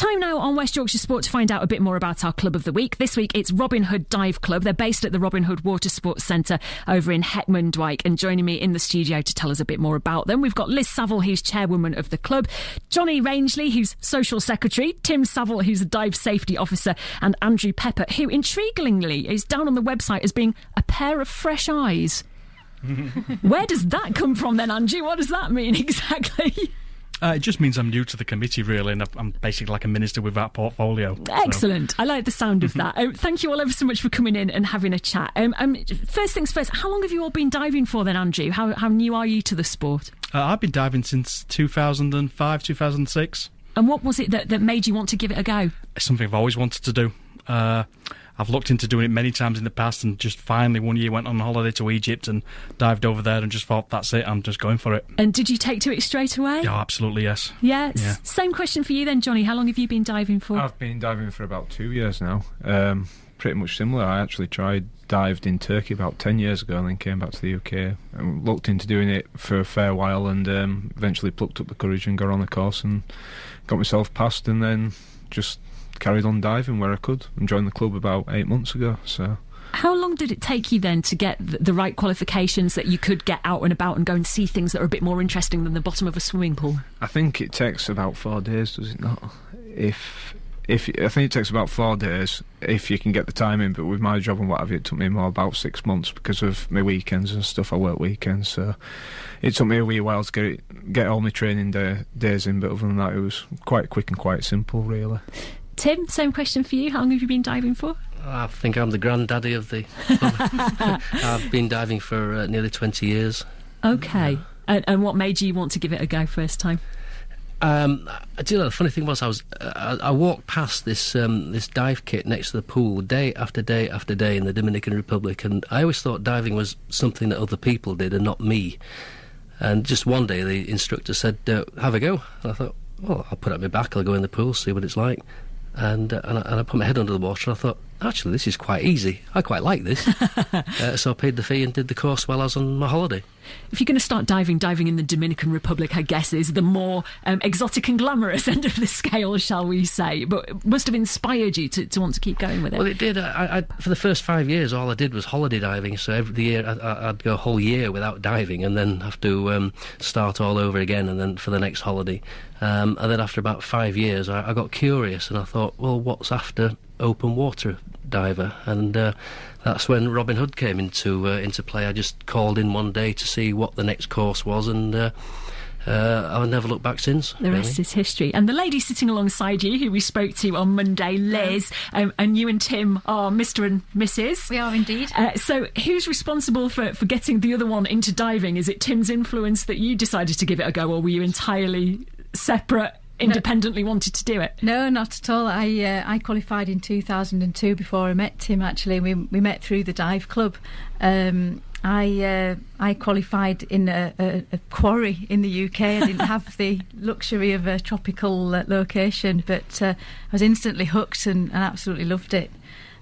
Time now on West Yorkshire Sport to find out a bit more about our Club of the Week. This week it's Robin Hood Dive Club. They're based at the Robin Hood Water Sports Centre over in Heckmondwike, and joining me in the studio to tell us a bit more about them, we've got Liz Saville, who's chairwoman of the club, Johny Rangeley, who's social secretary, Tim Saville, who's a dive safety officer, and Andrew Pepper, who intriguingly is down on the website as being a pair of fresh eyes. Where does that come from then, Andrew? What does that mean exactly? It just means I'm new to the committee, really, and I'm basically like a minister with that portfolio. Excellent. So. I like the sound of that. Thank you all ever so much for coming in and having a chat. First things first, how long have you all been diving for then, Andrew? How new are you to the sport? I've been diving since 2005, 2006. And what was it that made you want to give it a go? It's something I've always wanted to do. I've looked into doing it many times in the past, and just finally one year went on holiday to Egypt and dived over there and just thought, that's it, I'm just going for it. And did you take to it straight away? Yeah, absolutely, yes. Yeah. Same question for you then, Johnny. How long have you been diving for? I've been diving for about 2 years now. Pretty much similar. I actually dived in Turkey about 10 years ago and then came back to the UK and looked into doing it for a fair while, and eventually plucked up the courage and got on the course and got myself passed, and then just carried on diving where I could and joined the club about 8 months ago. So, how long did it take you then to get the right qualifications that you could get out and about and go and see things that are a bit more interesting than the bottom of a swimming pool? I think it takes about 4 days, does it not? I think it takes about 4 days if you can get the time in, but with my job and what have you, it took me more about 6 months because of my weekends and stuff. I work weekends, so it took me a wee while to get all my training days in, but other than that, it was quite quick and quite simple, really. Tim, same question for you. How long have you been diving for? I think I'm the granddaddy of the I've been diving for nearly 20 years. Okay. And what made you want to give it a go first time? Do you know, the funny thing was I walked past this dive kit next to the pool day after day after day in the Dominican Republic, and I always thought diving was something that other people did and not me. And just one day the instructor said, have a go. And I thought, well, I'll put it on my back, I'll go in the pool, see what it's like. And I put my head under the water and I thought, actually, this is quite easy. I quite like this. So I paid the fee and did the course while I was on my holiday. If you're going to start diving in the Dominican Republic, I guess, is the more exotic and glamorous end of the scale, shall we say. But it must have inspired you to want to keep going with it. Well, it did. I for the first 5 years, all I did was holiday diving. So every year I'd go a whole year without diving and then have to start all over again and then for the next holiday. And then after about 5 years, I got curious and I thought, well, what's after open water diver? And that's when Robin Hood came into play. I just called in one day to see what the next course was, and I've never looked back since. The rest is history. And the lady sitting alongside you, who we spoke to on Monday, Liz, and you and Tim are Mr. and Mrs. We are indeed. So who's responsible for getting the other one into diving? Is it Tim's influence that you decided to give it a go, or were you entirely separate, independently wanted to do it? No, not at all. I qualified in 2002 before I met Tim, actually. We met through the dive club. I qualified in a quarry in the UK. I didn't have the luxury of a tropical location, but I was instantly hooked and absolutely loved it.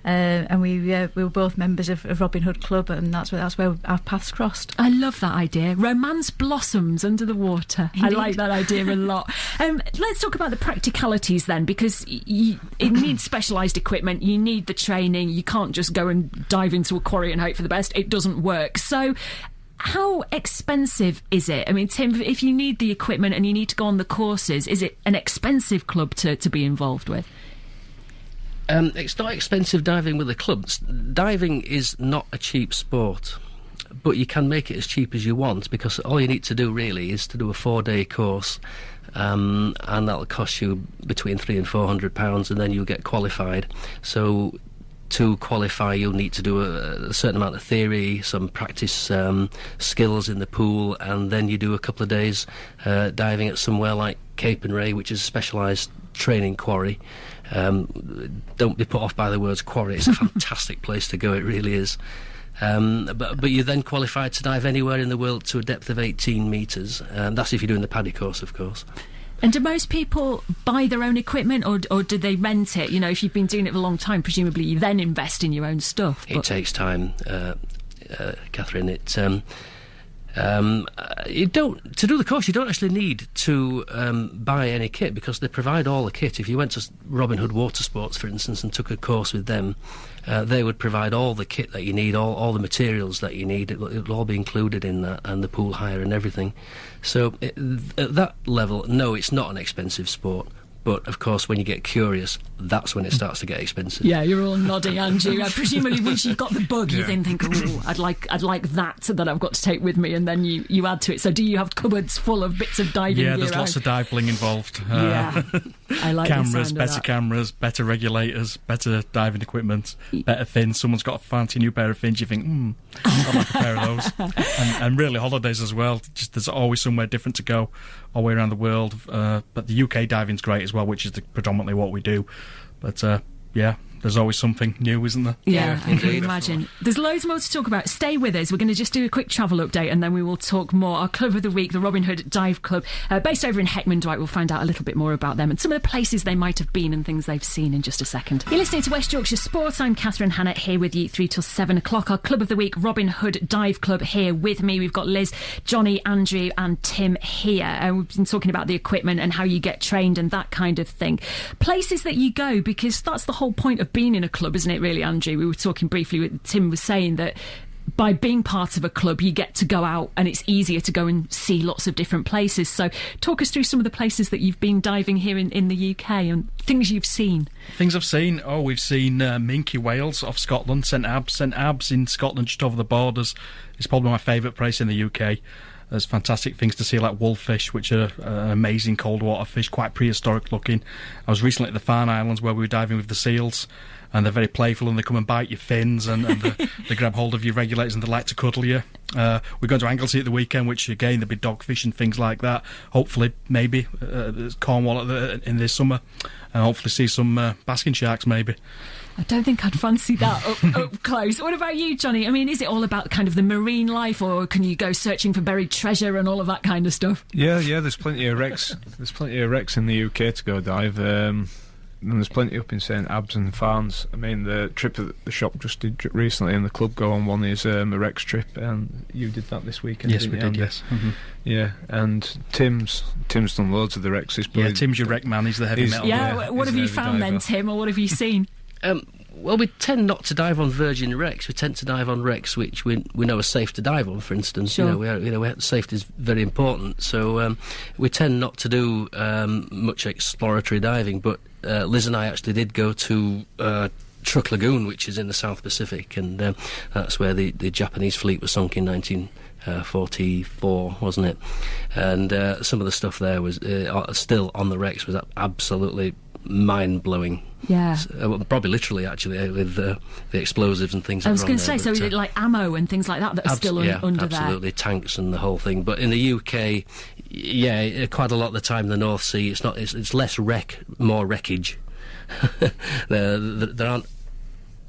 And we were both members of Robin Hood Club, and that's where our paths crossed. I love that idea. Romance blossoms under the water. Indeed. I like that idea a lot. Let's talk about the practicalities then, because it needs specialised equipment. You need the training. You can't just go and dive into a quarry and hope for the best. It doesn't work. So how expensive is it? I mean, Tim, if you need the equipment and you need to go on the courses, is it an expensive club to be involved with? It's not expensive diving with the clubs. Diving is not a cheap sport, but you can make it as cheap as you want, because all you need to do really is to do a 4-day course, and that'll cost you between £300 and £400, and then you'll get qualified. So to qualify, you'll need to do a certain amount of theory, some practice skills in the pool, and then you do a couple of days diving at somewhere like Cape and Ray, which is a specialised training quarry. Don't be put off by the words quarry. It's a fantastic place to go, it really is. But you're then qualified to dive anywhere in the world to a depth of 18 metres. That's if you're doing the PADI course, of course. And do most people buy their own equipment, or do they rent it? You know, if you've been doing it for a long time, presumably you then invest in your own stuff. It takes time, Catherine. You don't, to do the course, you don't actually need to buy any kit, because they provide all the kit. If you went to Robin Hood Water Sports, for instance, and took a course with them, they would provide all the kit that you need, all the materials that you need. It'll all be included in that, and the pool hire and everything. So at that level, no, it's not an expensive sport. But, of course, when you get curious, that's when it starts to get expensive. Yeah, you're all nodding, Andrew. Presumably, once you've got the bug, you then think, oh, I'd like that I've got to take with me, and then you add to it. So do you have cupboards full of bits of diving gear? Yeah, there's lots of dive bling involved. Yeah, I like cameras, the sound of that. cameras, better regulators, better diving equipment, better fins. Someone's got a fancy new pair of fins, you think, I'd like a pair of those. And really, holidays as well. Just there's always somewhere different to go all the way around the world. But the UK diving's great as well, which is predominantly what we do. But yeah, there's always something new, isn't there? Yeah, I can imagine. There's loads more to talk about. Stay with us. We're going to just do a quick travel update, and then we will talk more. Our Club of the Week, the Robin Hood Dive Club, based over in Heckman Dwight. We'll find out a little bit more about them and some of the places they might have been and things they've seen in just a second. You're listening to West Yorkshire Sport. I'm Catherine Hannett here with you 3 till 7 o'clock. Our Club of the Week, Robin Hood Dive Club, here with me. We've got Liz, Johny, Andrew and Tim here. And we've been talking about the equipment and how you get trained and that kind of thing. Places that you go, because that's the whole point of being in a club, isn't it, really, Andrew? We were talking briefly with Tim was saying that by being part of a club you get to go out and it's easier to go and see lots of different places. So talk us through some of the places that you've been diving here in the UK and things you've seen. Things I've seen, we've seen Minky Wales off Scotland, St Abbs in Scotland, just over the borders. It's probably my favourite place in the UK. There's fantastic things to see, like wolffish, which are amazing cold water fish, quite prehistoric looking. I was recently at the Farne Islands where we were diving with the seals, and they're very playful and they come and bite your fins and they grab hold of your regulators and they like to cuddle you. We're going to Anglesey at the weekend, which again there'll be dogfish and things like that. Hopefully, maybe Cornwall in this summer, and hopefully see some basking sharks maybe. I don't think I'd fancy that up close. What about you, Johny? I mean, is it all about kind of the marine life, or can you go searching for buried treasure and all of that kind of stuff? Yeah, there's plenty of wrecks. There's plenty of wrecks in the UK to go dive. And there's plenty up in St Abbs and Farnes. I mean, the trip that the shop just did recently and the club go on one is a wrecks trip, and you did that this weekend. Yes, we did. Yes. Mm-hmm. Yeah, and Tim's done loads of the wrecks. Yeah, Tim's your wreck man. He's the heavy metal. Yeah, what have you found then, Tim, or what have you seen? Well, we tend not to dive on virgin wrecks. We tend to dive on wrecks which we know are safe to dive on. For instance, sure. Safety is very important. So we tend not to do much exploratory diving. But Liz and I actually did go to Truk Lagoon, which is in the South Pacific, and that's where the Japanese fleet was sunk in 1944, wasn't it? And some of the stuff there was still on the wrecks was absolutely mind-blowing. Yeah. Probably literally, actually, with the explosives and things. I was going to say, so is it like ammo and things like that are still under there? Absolutely, tanks and the whole thing. But in the UK, yeah, quite a lot of the time in the North Sea, it's less wreck, more wreckage. There aren't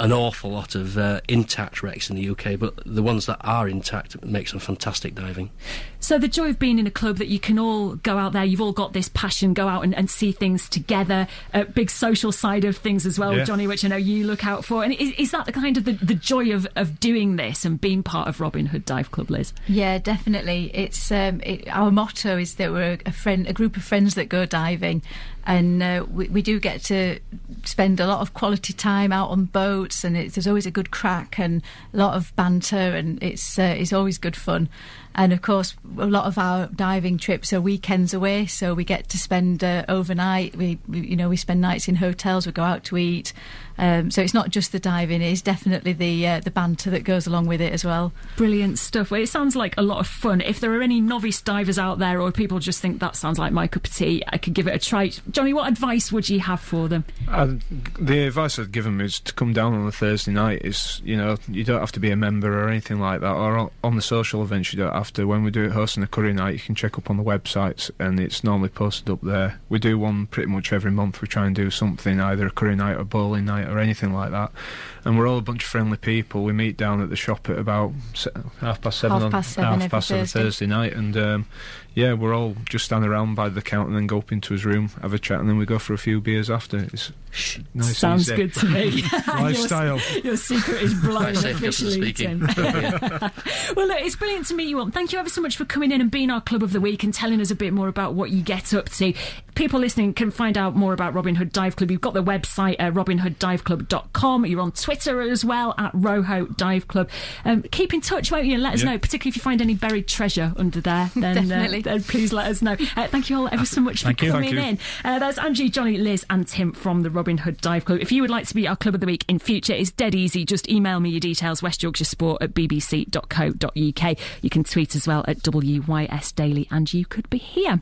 an awful lot of intact wrecks in the UK, but the ones that are intact make some fantastic diving. So the joy of being in a club that you can all go out there, you've all got this passion, go out and see things together, big social side of things as well, yeah. Johny, which I know you look out for. And is that the kind of the joy of doing this and being part of Robin Hood Dive Club, Liz? Yeah, definitely. It's our motto is that we're a group of friends that go diving, and we do get to spend a lot of quality time out on boats, and there's always a good crack and a lot of banter, and it's always good fun. And of course, a lot of our diving trips are weekends away, so we get to spend overnight. We spend nights in hotels. We go out to eat. So it's not just the diving; it's definitely the banter that goes along with it as well. Brilliant stuff. Well, it sounds like a lot of fun. If there are any novice divers out there, or people just think that sounds like my cup of tea, I could give it a try. Johny, what advice would you have for them? The advice I'd give them is to come down on a Thursday night. You don't have to be a member or anything like that, or on the social events you don't have to. When we do it hosting a curry night, you can check up on the websites, and it's normally posted up there. We do one pretty much every month. We try and do something, either a curry night or bowling night or anything like that, and we're all a bunch of friendly people. We meet down at the shop at about 7:30 Thursday night, and we're all just stand around by the counter and then go up into his room, have a chat, and then we go for a few beers after. It's nice. Sounds good to me. Lifestyle. Your secret is blown officially, Tim. Well, look, it's brilliant to meet you on thank you ever so much for coming in and being our Club of the Week and telling us a bit more about what you get up to. People listening can find out more about Robin Hood Dive Club. You've got the website, robinhooddiveclub.com. You're on Twitter as well, at Roho Dive Club. Keep in touch, won't you, and let us know, particularly if you find any buried treasure under there. Then, then please let us know. Thank you all ever so much for coming in. That's Angie, Johnny, Liz and Tim from the Robin Hood Dive Club. If you would like to be our Club of the Week in future, it's dead easy. Just email me your details, westyorkshiresport@bbc.co.uk. You can tweet as well at WYS Daily, and you could be here.